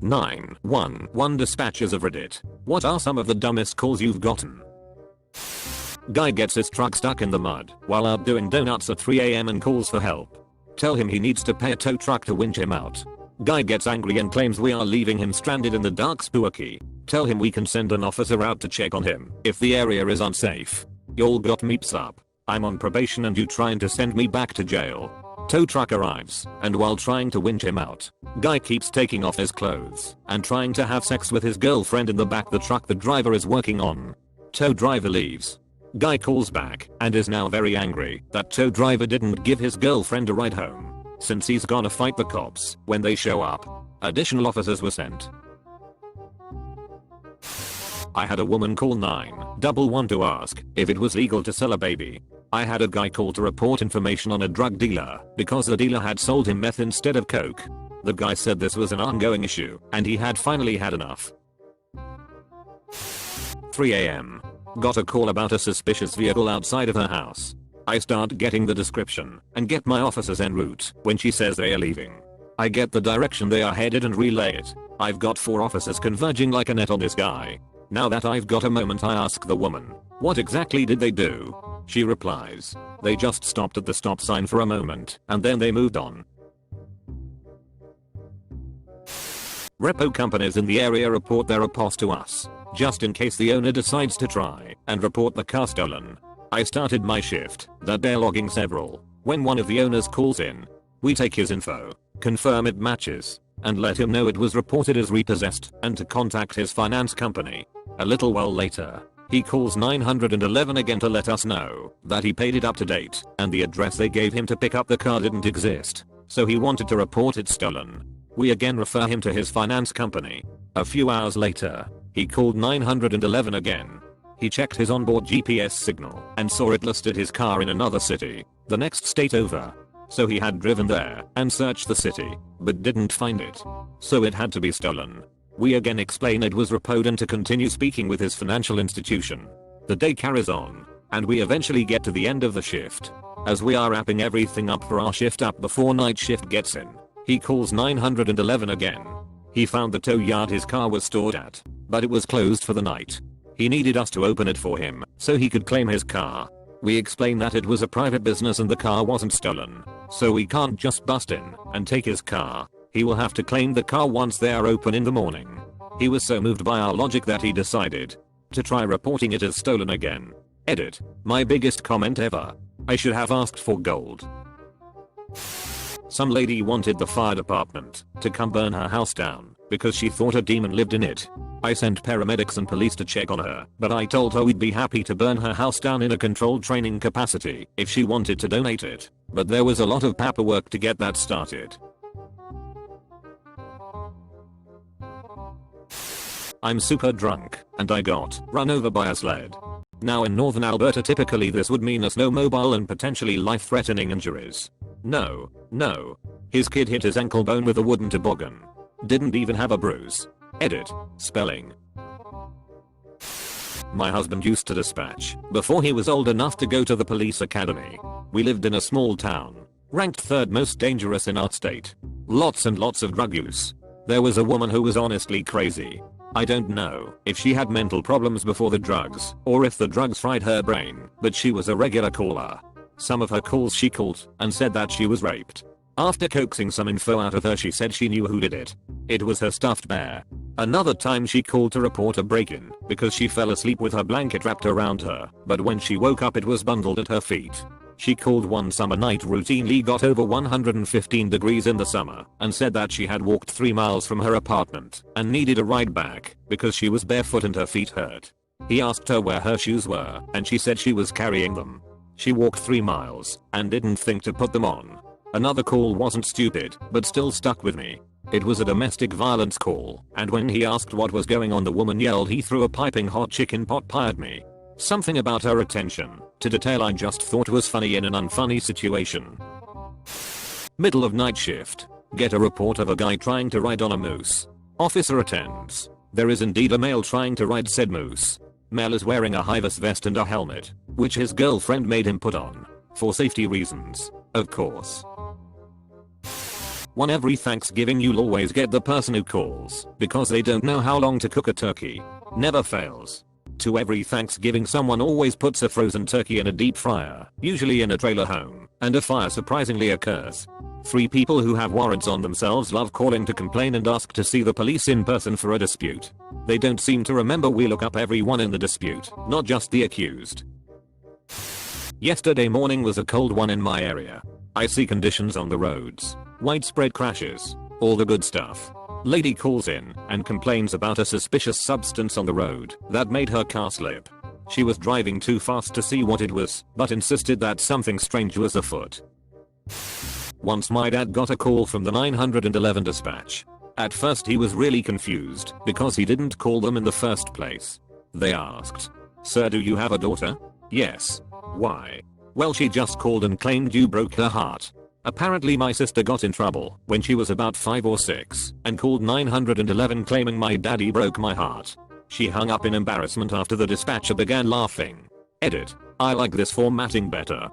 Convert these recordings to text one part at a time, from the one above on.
911 dispatchers of Reddit. What are some of the dumbest calls you've gotten? Guy gets his truck stuck in the mud while out doing donuts at 3 AM and calls for help. Tell him he needs to pay a tow truck to winch him out. Guy gets angry and claims we are leaving him stranded in the dark spooky. Tell him we can send an officer out to check on him if the area is unsafe. Y'all got meeps up. I'm on probation and you trying to send me back to jail. Tow truck arrives, and while trying to winch him out, Guy keeps taking off his clothes and trying to have sex with his girlfriend in the back the truck the driver is working on. Tow driver leaves. Guy calls back and is now very angry that tow driver didn't give his girlfriend a ride home, since he's gonna fight the cops when they show up. Additional officers were sent. I had a woman call 911 to ask if it was legal to sell a baby. I had a guy call to report information on a drug dealer because the dealer had sold him meth instead of coke. The guy said this was an ongoing issue and he had finally had enough. 3 AM. Got a call about a suspicious vehicle outside of her house. I start getting the description and get my officers en route when she says they are leaving. I get the direction they are headed and relay it. I've got 4 officers converging like a net on this guy. Now that I've got a moment I ask the woman, what exactly did they do? She replies, they just stopped at the stop sign for a moment and then they moved on. Repo companies in the area report their reports to us, just in case the owner decides to try and report the car stolen. I started my shift that day logging several. When one of the owners calls in, we take his info, confirm it matches, and let him know it was reported as repossessed and to contact his finance company. A little while later, he calls 911 again to let us know that he paid it up to date and the address they gave him to pick up the car didn't exist, so he wanted to report it stolen. We again refer him to his finance company. A few hours later, he called 911 again. He checked his onboard GPS signal and saw it listed his car in another city, the next state over. So he had driven there and searched the city, but didn't find it. So it had to be stolen. We again explain it was repoed and to continue speaking with his financial institution. The day carries on, and we eventually get to the end of the shift. As we are wrapping everything up for our shift up before night shift gets in, he calls 911 again. He found the tow yard his car was stored at, but it was closed for the night. He needed us to open it for him so he could claim his car. We explain that it was a private business and the car wasn't stolen, so we can't just bust in and take his car. He will have to claim the car once they are open in the morning. He was so moved by our logic that he decided to try reporting it as stolen again. Edit. My biggest comment ever. I should have asked for gold. Some lady wanted the fire department to come burn her house down because she thought a demon lived in it. I sent paramedics and police to check on her, but I told her we'd be happy to burn her house down in a controlled training capacity if she wanted to donate it. But there was a lot of paperwork to get that started. I'm super drunk and I got run over by a sled. Now in northern Alberta typically this would mean a snowmobile and potentially life-threatening injuries. No. His kid hit his ankle bone with a wooden toboggan. Didn't even have a bruise. Edit. Spelling. My husband used to dispatch before he was old enough to go to the police academy. We lived in a small town, ranked 3rd most dangerous in our state. Lots and lots of drug use. There was a woman who was honestly crazy. I don't know if she had mental problems before the drugs or if the drugs fried her brain, but she was a regular caller. Some of her calls she called and said that she was raped. After coaxing some info out of her she said she knew who did it. It was her stuffed bear. Another time she called to report a break-in because she fell asleep with her blanket wrapped around her, but when she woke up it was bundled at her feet. She called one summer night routinely got over 115 degrees in the summer and said that she had walked 3 miles from her apartment and needed a ride back because she was barefoot and her feet hurt. He asked her where her shoes were and she said she was carrying them. She walked 3 miles and didn't think to put them on. Another call wasn't stupid but still stuck with me. It was a domestic violence call and when he asked what was going on the woman yelled he threw a piping hot chicken pot pie at me. Something about her attention to detail I just thought was funny in an unfunny situation. Middle of night shift. Get a report of a guy trying to ride on a moose. Officer attends. There is indeed a male trying to ride said moose. Male is wearing a high-vis vest and a helmet, which his girlfriend made him put on. For safety reasons, of course. 1 every Thanksgiving you'll always get the person who calls because they don't know how long to cook a turkey. Never fails. 2 every Thanksgiving someone always puts a frozen turkey in a deep fryer, usually in a trailer home, and a fire surprisingly occurs. 3 people who have warrants on themselves love calling to complain and ask to see the police in person for a dispute. They don't seem to remember we look up everyone in the dispute, not just the accused. Yesterday morning was a cold one in my area. Icy conditions on the roads, widespread crashes, all the good stuff. Lady calls in and complains about a suspicious substance on the road that made her car slip. She was driving too fast to see what it was, but insisted that something strange was afoot. Once my dad got a call from the 911 dispatch. At first he was really confused because he didn't call them in the first place. They asked, "Sir, do you have a daughter?" "Yes." "Why?" "Well, she just called and claimed you broke her heart." Apparently my sister got in trouble when she was about 5 or 6 and called 911 claiming my daddy broke my heart. She hung up in embarrassment after the dispatcher began laughing. Edit. I like this formatting better.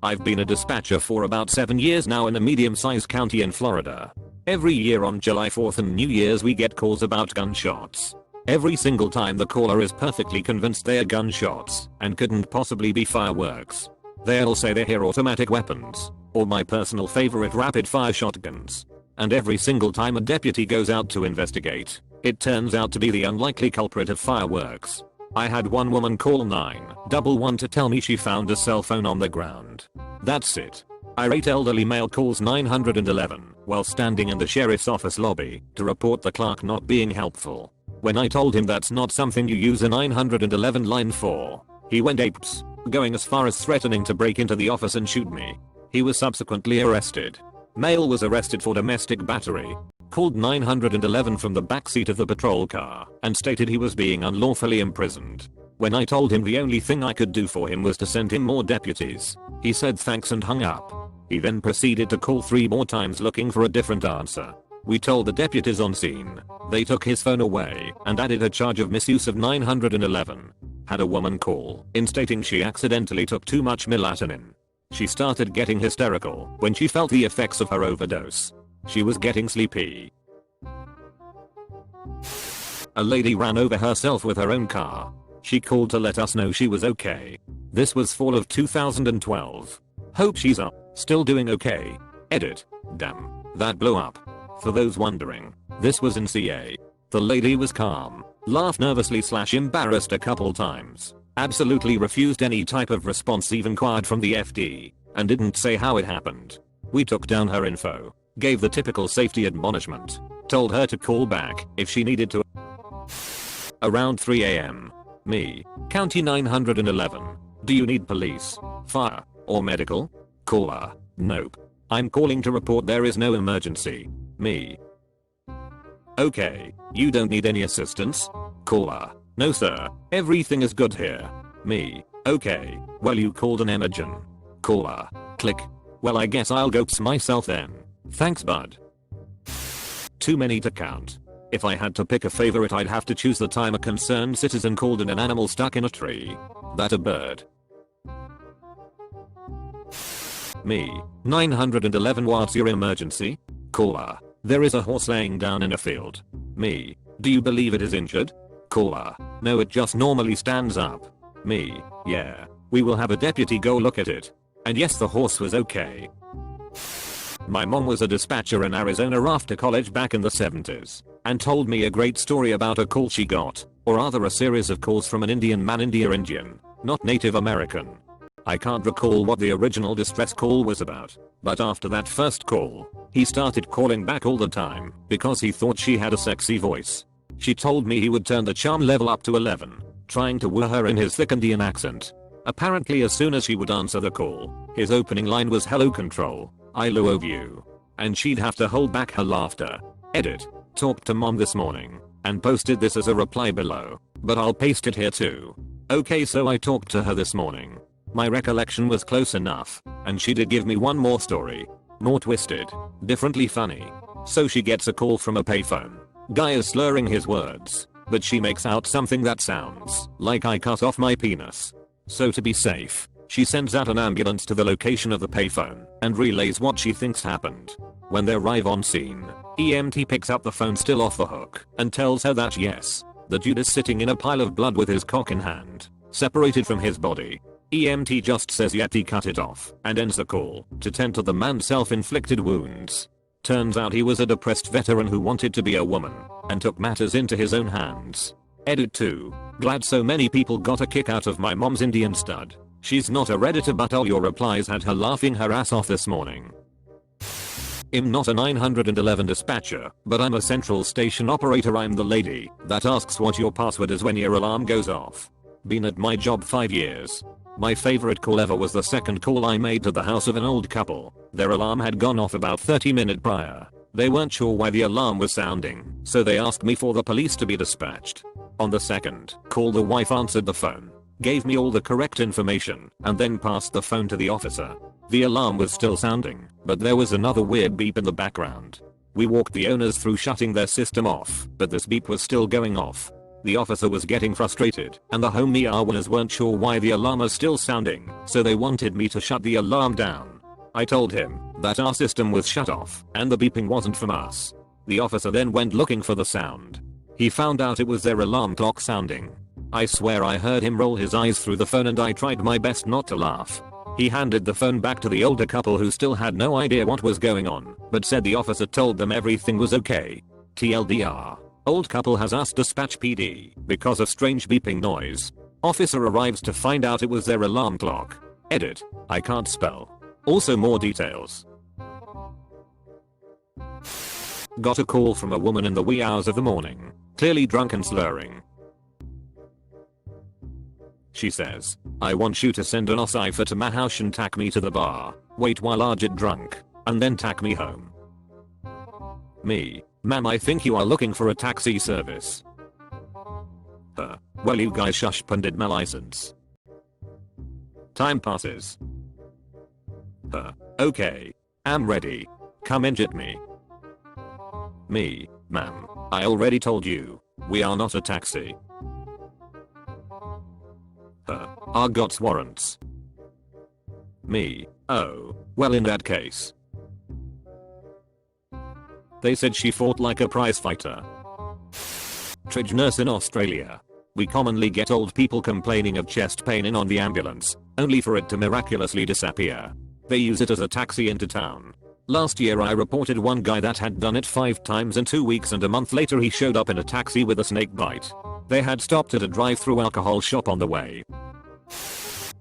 I've been a dispatcher for about 7 years now in a medium-sized county in Florida. Every year on July 4th and New Year's we get calls about gunshots. Every single time the caller is perfectly convinced they are gunshots and couldn't possibly be fireworks. They'll say they hear automatic weapons, or my personal favorite rapid-fire shotguns. And every single time a deputy goes out to investigate, it turns out to be the unlikely culprit of fireworks. I had one woman call 911 to tell me she found a cell phone on the ground. That's it. Irate elderly male calls 911 while standing in the sheriff's office lobby to report the clerk not being helpful. When I told him that's not something you use a 911 line for, he went apes, going as far as threatening to break into the office and shoot me. He was subsequently arrested. Male was arrested for domestic battery, called 911 from the backseat of the patrol car, and stated he was being unlawfully imprisoned. When I told him the only thing I could do for him was to send him more deputies, he said thanks and hung up. He then proceeded to call 3 more times looking for a different answer. We told the deputies on scene. They took his phone away and added a charge of misuse of 911. Had a woman call in stating she accidentally took too much melatonin. She started getting hysterical when she felt the effects of her overdose. She was getting sleepy. A lady ran over herself with her own car. She called to let us know she was okay. This was fall of 2012. Hope she's up, still doing okay. Edit. Damn, that blew up. For those wondering, this was in CA. The lady was calm, laughed nervously / embarrassed a couple times, absolutely refused any type of response even quiet from the FD, and didn't say how it happened. We took down her info, gave the typical safety admonishment, told her to call back if she needed to. Around 3 AM. Me. County 911. Do you need police, fire, or medical? Caller. Nope. I'm calling to report there is no emergency. Me. Okay, you don't need any assistance? Caller. No sir, everything is good here. Me. Okay, well you called an emergen. Caller. Click. Well I guess I'll go ps myself then. Thanks bud. Too many to count. If I had to pick a favorite I'd have to choose the time a concerned citizen called in an animal stuck in a tree. That a bird. Me. 911 what's your emergency? Caller. There is a horse laying down in a field. Me. Do you believe it is injured? Caller. No, it just normally stands up. Me. Yeah. We will have a deputy go look at it. And yes, the horse was okay. My mom was a dispatcher in Arizona after college back in the 70s and told me a great story about a call she got, or rather a series of calls from an Indian man, Indian, not Native American. I can't recall what the original distress call was about, but after that first call, he started calling back all the time because he thought she had a sexy voice. She told me he would turn the charm level up to 11, trying to woo her in his thick Indian accent. Apparently as soon as she would answer the call, his opening line was "Hello control, I love you," and she'd have to hold back her laughter. Edit. Talked to mom this morning and posted this as a reply below, but I'll paste it here too. Okay, so I talked to her this morning. My recollection was close enough, and she did give me one more story. More twisted, differently funny. So she gets a call from a payphone. Guy is slurring his words, but she makes out something that sounds like "I cut off my penis." So to be safe, She sends out an ambulance to the location of the payphone and relays what she thinks happened. When they arrive on scene, EMT picks up the phone still off the hook and tells her that yes, the dude is sitting in a pile of blood with his cock in hand, separated from his body. EMT just says Yeti cut it off and ends the call to tend to the man's self-inflicted wounds. Turns out he was a depressed veteran who wanted to be a woman and took matters into his own hands. Edit 2. Glad so many people got a kick out of my mom's Indian stud. She's not a redditor, but all your replies had her laughing her ass off this morning. I'm not a 911 dispatcher, but I'm a central station operator. I'm the lady that asks what your password is when your alarm goes off. Been at my job 5 years. My favorite call ever was the second call I made to the house of an old couple. Their alarm had gone off about 30 minutes prior. They weren't sure why the alarm was sounding, so they asked me for the police to be dispatched. On the second call, the wife answered the phone, gave me all the correct information, and then passed the phone to the officer. The alarm was still sounding, but there was another weird beep in the background. We walked the owners through shutting their system off, but this beep was still going off. The officer was getting frustrated, and the home owners weren't sure why the alarm was still sounding, so they wanted me to shut the alarm down. I told him that our system was shut off, and the beeping wasn't from us. The officer then went looking for the sound. He found out it was their alarm clock sounding. I swear I heard him roll his eyes through the phone, and I tried my best not to laugh. He handed the phone back to the older couple, who still had no idea what was going on, but said the officer told them everything was okay. TLDR. Old couple has asked dispatch PD because of strange beeping noise. Officer arrives to find out it was their alarm clock. Edit. I can't spell. Also more details. Got a call from a woman in the wee hours of the morning, clearly drunk and slurring. She says, I want you to send an cipher to my house and tack me to the bar, wait while I get drunk, and then tack me home. Me. Ma'am, I think you are looking for a taxi service. Her. Well, you guys shush pandit my license. Time passes. Her. Okay. I'm ready. Come and get me. Me. Ma'am, I already told you. We are not a taxi. Her. I got warrants. Me. Oh. Well, in that case. They said she fought like a prize fighter. Trige nurse in Australia. We commonly get old people complaining of chest pain in on the ambulance, only for it to miraculously disappear. They use it as a taxi into town. Last year I reported one guy that had done it 5 times in 2 weeks, and a month later he showed up in a taxi with a snake bite. They had stopped at a drive-through alcohol shop on the way.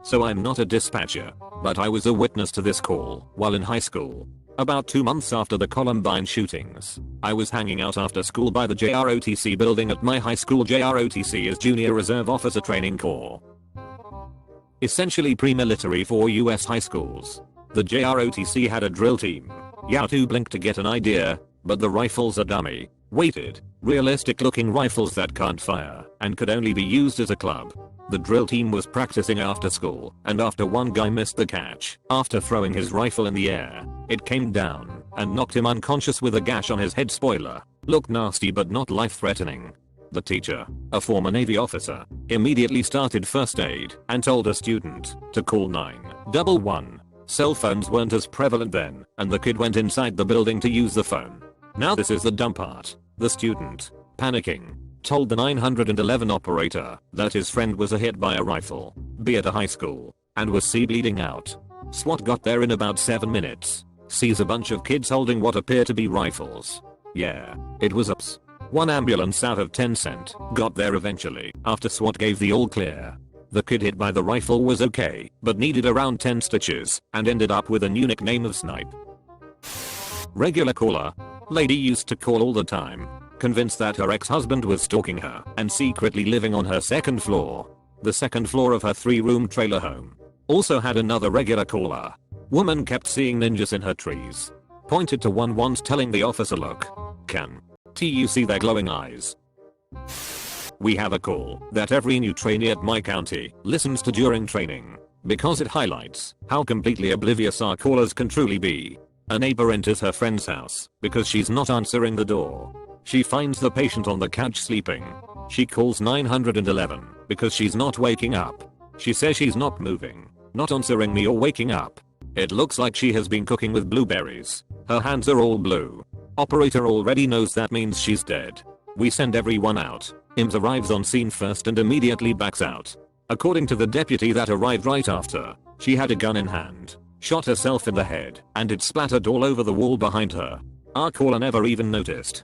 So I'm not a dispatcher, but I was a witness to this call while in high school. About 2 months after the Columbine shootings, I was hanging out after school by the JROTC building at my high school. JROTC is Junior Reserve Officer Training Corps. Essentially pre-military for US high schools. The JROTC had a drill team. Yeah, to blink to get an idea, but the rifles are dummy, weighted, realistic looking rifles that can't fire and could only be used as a club. The drill team was practicing after school, and after one guy missed the catch, after throwing his rifle in the air, it came down and knocked him unconscious with a gash on his head. Spoiler. Looked nasty but not life-threatening. The teacher, a former Navy officer, immediately started first aid and told a student to call 911. Cell phones weren't as prevalent then, and the kid went inside the building to use the phone. Now this is the dumb part. The student, panicking, told the 911 operator that his friend was hit by a rifle, be at a high school, and was bleeding out. SWAT got there in about 7 minutes. Sees a bunch of kids holding what appear to be rifles. Yeah, it was ups. 1 ambulance out of 10 sent got there eventually after SWAT gave the all clear. The kid hit by the rifle was okay, but needed around 10 stitches and ended up with a new nickname of Snipe. Regular caller. Lady used to call all the time, convinced that her ex-husband was stalking her and secretly living on her second floor. The second floor of her 3-room trailer home. Also had another regular caller. Woman kept seeing ninjas in her trees. Pointed to one once, telling the officer, look. Can you see their glowing eyes? We have a call that every new trainee at my county listens to during training because it highlights how completely oblivious our callers can truly be. A neighbor enters her friend's house because she's not answering the door. She finds the patient on the couch sleeping. She calls 911 because she's not waking up. She says she's not moving. Not answering me or waking up. It looks like she has been cooking with blueberries. Her hands are all blue. Operator already knows that means she's dead. We send everyone out. IMS arrives on scene first and immediately backs out. According to the deputy that arrived right after, she had a gun in hand, shot herself in the head, and it splattered all over the wall behind her. Our caller never even noticed.